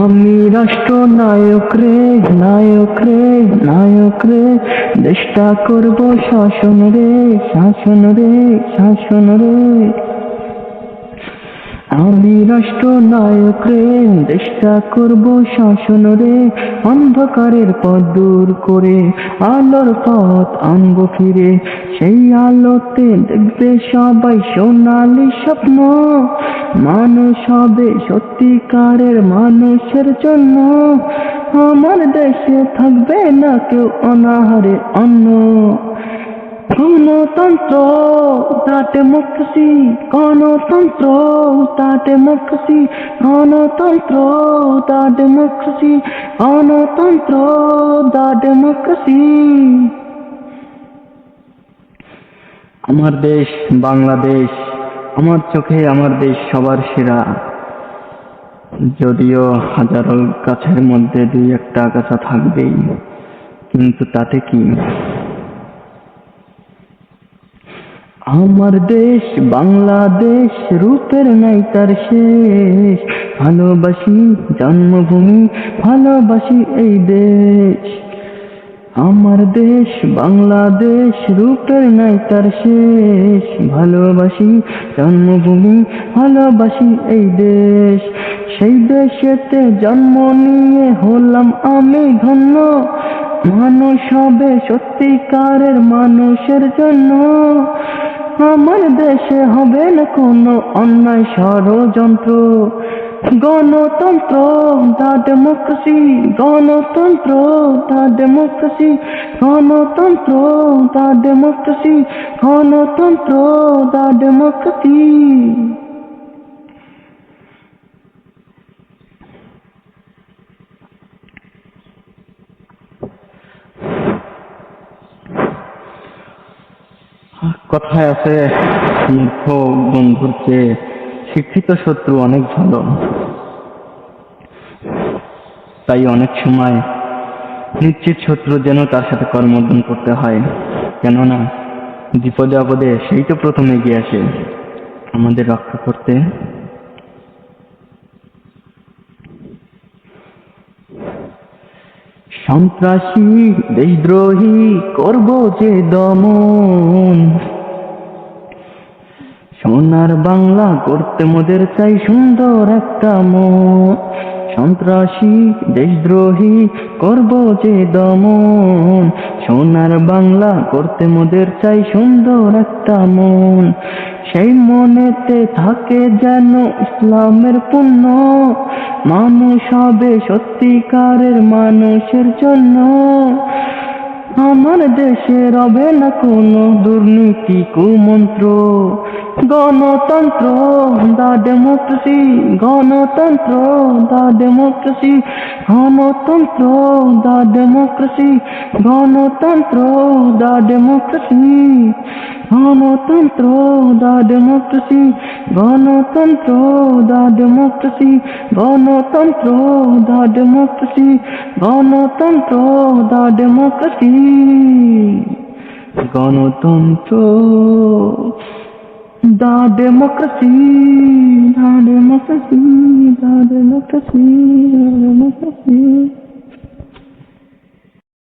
আমি রাষ্ট্র নায়ক রে, নায়ক রে, নায়ক রে, দেশটা করব শাসন রে, শাসন রে, শাসন রে। আমি রাষ্ট্র নায়ক রে, দেশটা করব শাসন রে, অন্ধকারের পথ দূর করে আলোর পথ আনবো ফিরে। সেই আলোতে দেখবে সবাই সোনালি স্বপ্ন, মানুষ হবে সত্যিকারের মানুষের জন্য। আমার দেশে থাকবে না কেউ অনাহারে অন্ন। গণতন্ত্র তা ডেমোক্রেসি, গণতন্ত্র তা ডেমোক্রেসি, গণতন্ত্র তা ডেমোক্রেসি, গণতন্ত্র তা ডেমোক্রেসি। আমার দেশ বাংলাদেশ, আমার চোখে আমার দেশ সবার সেরা। যদিও হাজারো গাছের মধ্যে দুই একটা আগাছা থাকবেই, কিন্তু তাতে কি। আমার দেশ বাংলাদেশ, রূপের নাই তার শেষ। ভালোবাসি জন্মভূমি, ভালোবাসি এই দেশ। আমার দেশ বাংলাদেশ, রূপের নাই তার শেষ। ভালোবাসি জন্মভূমি, ভালোবাসি এই দেশ। সেই দেশেতে জন্ম নিয়ে হলাম আমি ধন্য, মানুষ হবে সত্যিকারের মানুষের জন্য। আমার দেশে হবে না কোনো অন্যায় ষড়যন্ত্র। গণতন্ত্র দা ডেমোক্রেসি, গণতন্ত্র দা ডেমোক্রেসি, গণতন্ত্র দা ডেমোক্রেসি, গণতন্ত্র দা ডেমোক্রেসি। কথায় আছে, মূর্খ বন্ধুর চেয়ে শিক্ষিত শত্রু অনেক ভালো। তাই অনেক সময় নিশ্চিত শত্রু যেন তার সাথে কর্মর্দন করতে হয়, কেননা বিপদে আপদে সেই তো প্রথম এগিয়ে আসে আমাদের রক্ষা করতে। সন্ত্রাসী দেশদ্রোহী করব যে দমন, সোনার বাংলা করতে মোদের চাই সুন্দর একটা মন। সন্ত্রাসী দেশদ্রোহী করব যে দমন, সোনার বাংলা করতে মোদের চাই সুন্দর একটা মন। সেই মনেতে থাকে যেন ইসলামের পুণ্য, মানুষ হবে সত্যিকারের মানুষের জন্য। আমার দেশে রবে না কোনো দুর্নীতি কুমন্ত্র। গণতন্ত্র দা ডেমোক্রেসি, গণতন্ত্র দা ডেমোক্রেসি, গণতন্ত্র দা ডেমোক্রেসি, গণতন্ত্র দা ডেমোক্রেসি, গণতন্ত্র দা ডেমোক্রেসি, গণতন্ত্র দা ডেমোক্রেসি, গণতন্ত্র দা ডেমোক্রেসি, গণতন্ত্র দা ডেমোক্রেসি, গণতন্ত্র দা ডেমোক্রেসি, দা ডেমোক্রেসি, দা ডেমোক্রেসি, দা ডেমোক্রেসি।